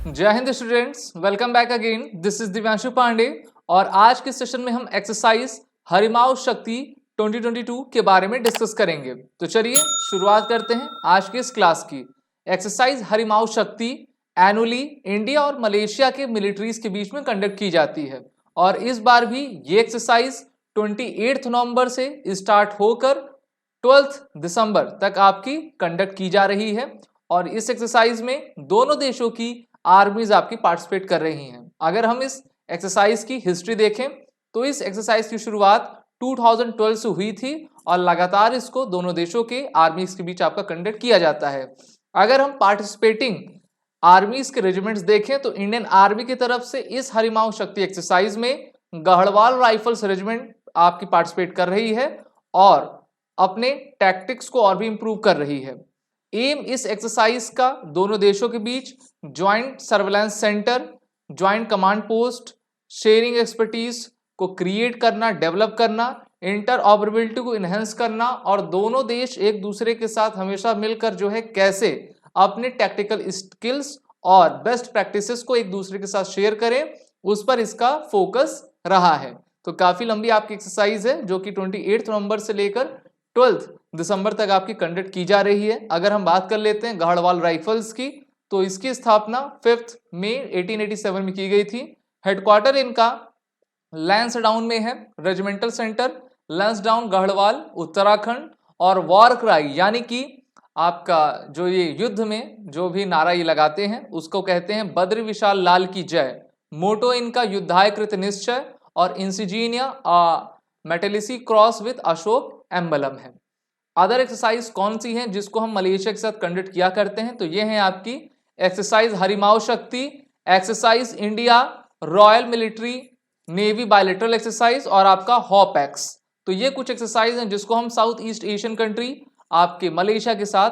जय Hind students, welcome back again. This is Divyanshu Pandey और आज के सेशन में हम एक्सरसाइज हरिमाऊ शक्ति 2022 के बारे में डिस्कस करेंगे। तो चलिए शुरुआत करते हैं आज की इस क्लास की। एक्सरसाइज हरिमाऊ शक्ति एनुअली इंडिया और मलेशिया के मिलिट्रीज के बीच में कंडक्ट की जाती है और इस बार भी ये एक्सरसाइज 28 नवंबर से स्टार्ट होकर 12 दिसंबर तक आपकी कंडक्ट की जा रही है और इस एक्सरसाइज में दोनों देशों की आर्मीज आपकी पार्टिसिपेट कर रही हैं। अगर हम इस एक्सरसाइज की हिस्ट्री देखें तो इस एक्सरसाइज की शुरुआत 2012 से हुई थी और लगातार इसको दोनों देशों के आर्मीज के बीच आपका कंडक्ट किया जाता है। अगर हम पार्टिसिपेटिंग आर्मीज के रेजिमेंट्स देखें तो इंडियन आर्मी की तरफ से इस हरिमाऊ शक्ति एक्सरसाइज में गढ़वाल राइफल्स रेजिमेंट आपकी पार्टिसिपेट कर रही है और अपने टैक्टिक्स को और भी इंप्रूव कर रही है। एम इस एक्सरसाइज का दोनों देशों के बीच joint surveillance centre, joint command post, sharing expertise को क्रिएट करना, डेवलप करना, इंटर ऑपरेबिलिटी को इनहेंस करना और दोनों देश एक दूसरे के साथ हमेशा मिलकर जो है कैसे अपने टैक्टिकल स्किल्स और बेस्ट प्रैक्टिसेस को एक दूसरे के साथ शेयर करें, उस पर इसका फोकस रहा है। तो काफी लंबी आपकी एक्सरसाइज है जो कि 28 नवंबर से लेकर 12 दिसंबर तक आपकी कंडक्ट की जा रही है। अगर हम बात कर लेते हैं गढ़वाल राइफल्स की तो इसकी स्थापना 5 मई 1887 में की गई थी। हेडक्वार्टर इनका लैंसडाउन में है। रेजिमेंटल सेंटर लैंसडाउन गढ़वाल उत्तराखंड और वॉर क्राई यानी कि आपका जो ये युद्ध में जो भी नारा ये लगाते हैं उसको कहते हैं बद्र विशाल लाल की जय। मोटो इनका युद्धाय कृत निश्चय और इंसिजीनिया मेटेलिसी क्रॉस विद अशोक एम्बलम है। अदर एक्सरसाइज कौन सी हैं जिसको हम मलेशिया के साथ कंडक्ट किया करते हैं तो ये है आपकी एक्सरसाइज हरिमाऊ शक्ति, exercise India royal military navy bilateral exercise और आपका हॉपैक्स। तो ये कुछ एक्सरसाइज हैं जिसको हम साउथ ईस्ट एशियन कंट्री आपके मलेशिया के साथ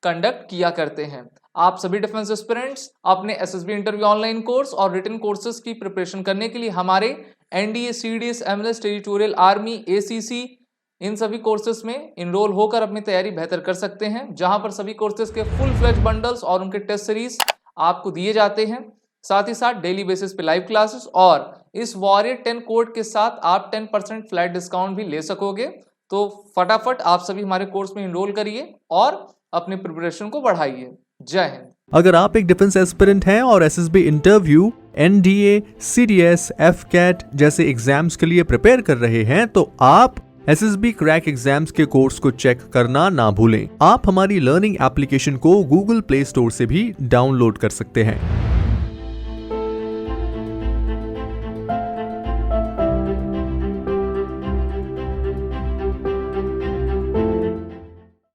कंडक्ट किया करते हैं। आप सभी डिफेंस एस्पिरेंट्स अपने एसएसबी इंटरव्यू ऑनलाइन कोर्स और रिटन कोर्सेज की प्रिपरेशन करने के लिए हमारे NDA, CDS, MLS, territorial army, ACC इन सभी कोर्सेज में इनरोल होकर अपनी तैयारी बेहतर कर सकते हैं, जहां पर सभी कोर्सेज के फुल फ्लेज बंडल्स और उनके टेस्ट सीरीज आपको दिए जाते हैं। साथ ही साथ डेली बेसिस पे लाइव क्लासेस और इस वॉरियर 10 कोड के साथ आप 10% फ्लैट डिस्काउंट भी ले सकोगे। तो फटाफट आप सभी हमारे कोर्स में इनरोल करिए और अपने प्रिपरेशन को बढ़ाइए। जय हिंद। अगर आप एक डिफेंस एस्पिरेंट हैं और SSB interview, NDA, CDS, AFCAT जैसे एग्जाम्स के लिए प्रिपेयर कर रहे हैं तो आप एसएसबी क्रैक एग्जाम्स के कोर्स को चेक करना ना भूलें। आप हमारी लर्निंग एप्लीकेशन को गूगल प्ले स्टोर से भी डाउनलोड कर सकते हैं।